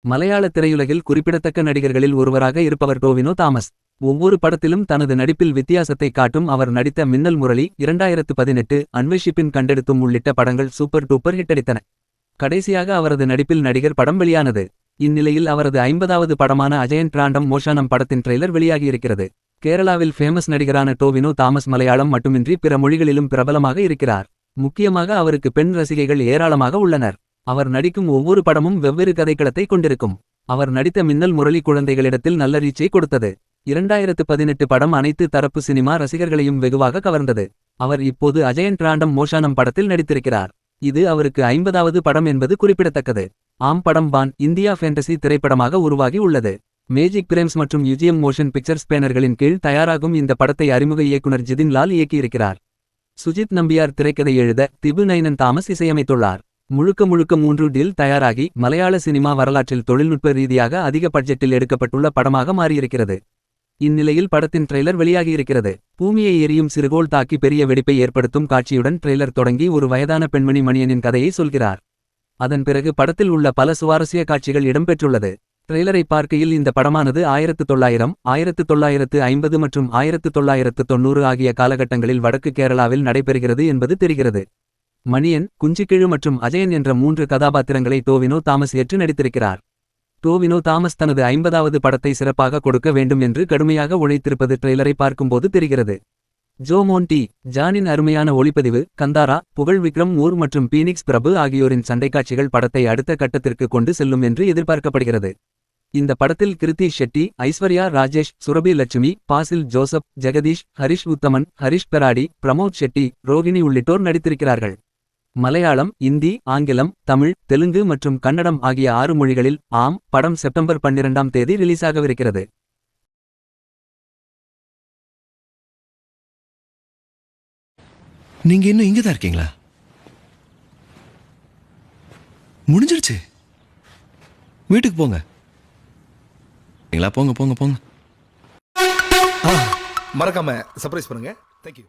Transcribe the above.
மலையாள திரையுலகில் குறிப்பிடத்தக்க நடிகர்களில் ஒருவராக இருப்பவர் டோவினோ தாமஸ். ஒவ்வொரு படத்திலும் தனது நடிப்பில் வித்தியாசத்தை காட்டும் அவர் நடித்த மின்னல் முரளி, 2018, அன்வேஷிப்பின் கண்டெடுத்தும் உள்ளிட்ட படங்கள் சூப்பர் டூப்பர் ஹிட்டடித்தன. கடைசியாக அவரது நடிப்பில் நடிகர் படம் வெளியானது. இந்நிலையில் அவரது 50வது படமான அஜயன் பிராண்டம் மோஷானம் படத்தின் ட்ரெய்லர் வெளியாகியிருக்கிறது. கேரளாவில் ஃபேமஸ் நடிகரான டோவினோ தாமஸ் மலையாளம் மட்டுமின்றி பிற மொழிகளிலும் பிரபலமாக இருக்கிறார். முக்கியமாக அவருக்கு பெண் ரசிகைகள் ஏராளமாக உள்ளனர். அவர் நடிக்கும் ஒவ்வொரு படமும் வெவ்வேறு கதைக்களத்தை கொண்டிருக்கும். அவர் நடித்த மின்னல் முரளி குழந்தைகளிடத்தில் நல்ல ரீச்சை கொடுத்தது. 2018 படம் அனைத்து தரப்பு சினிமா ரசிகர்களையும் வெகுவாக கவர்ந்தது. அவர் இப்போது அஜயன் பிராண்டம் மோஷானம் படத்தில் நடித்திருக்கிறார். இது அவருக்கு 50வது படம் என்பது குறிப்பிடத்தக்கது. ஆம், படம் பான் இந்தியா ஃபேண்டசி திரைப்படமாக உருவாகி உள்ளது. மேஜிக் பிரேம்ஸ் மற்றும் யுஜிஎம் மோஷன் பிக்சர்ஸ் பேனர்களின் கீழ் தயாராகும் இந்த படத்தை அறிமுக இயக்குனர் ஜிதின் லால் இயக்கியிருக்கிறார். சுஜித் நம்பியார் திரைக்கதை எழுத திபு நைனன் தாமஸ் இசையமைத்துள்ளார். முழுக்க 3D தயாராகி மலையாள சினிமா வரலாற்றில் தொழில்நுட்ப ரீதியாக அதிக பட்ஜெட்டில் எடுக்கப்பட்டுள்ள படமாக மாறியிருக்கிறது. இந்நிலையில் படத்தின் ட்ரெய்லர் வெளியாகியிருக்கிறது. பூமியை எரியும் சிறுகோள் தாக்கி பெரிய வெடிப்பை ஏற்படுத்தும் காட்சியுடன் ட்ரெய்லர் தொடங்கி ஒரு வயதான பெண்மணி மணியனின் கதையை சொல்கிறார். அதன் பிறகு படத்தில் உள்ள பல சுவாரஸ்ய காட்சிகள் இடம்பெற்றுள்ளது. ட்ரெய்லரை பார்க்கையில் இந்த படமானது 1900, 1950 மற்றும் 1990 ஆகிய காலகட்டங்களில் வடக்கு கேரளாவில் நடைபெறுகிறது என்பது தெரிகிறது. மணியன், குஞ்சிக்கிழு மற்றும் அஜயன் என்ற 3 கதாபாத்திரங்களை டோவினோ தாமஸ் ஏற்று நடித்திருக்கிறார். டோவினோ தாமஸ் தனது 50வது படத்தை சிறப்பாக கொடுக்க வேண்டும் என்று கடுமையாக உழைத்திருப்பது ட்ரெய்லரை பார்க்கும்போது தெரிகிறது. ஜோ மோன்டி, ஜானின் அருமையான ஒளிப்பதிவு, கந்தாரா, புகழ் விக்ரம் ஊர் மற்றும் பீனிக்ஸ் பிரபு ஆகியோரின் சண்டைக்காட்சிகள் படத்தை அடுத்த கட்டத்திற்கு கொண்டு செல்லும் என்று எதிர்பார்க்கப்படுகிறது. இந்த படத்தில் கிருத்தி ஷெட்டி, ஐஸ்வர்யா ராஜேஷ், சுரபி லட்சுமி, பாசில் ஜோசப், ஜெகதீஷ், ஹரிஷ் உத்தமன், ஹரிஷ் பெராடி, பிரமோத் ஷெட்டி, ரோகிணி உள்ளிட்டோர் நடித்திருக்கிறார்கள். மலையாளம், இந்தி, ஆங்கிலம், தமிழ், தெலுங்கு மற்றும் கன்னடம் ஆகிய 6 மொழிகளில். ஆம், படம் செப்டம்பர் 12ஆம் தேதி ரிலீஸாகவிருக்கிறது. நீங்க இன்னும் இங்கதான் இருக்கீங்களா? முடிஞ்சிருச்சு. வீட்டுக்கு போங்க. போங்க போங்க போங்க. மறக்காம சர்ப்ரைஸ் பண்ணுங்க. தேங்க்யூ.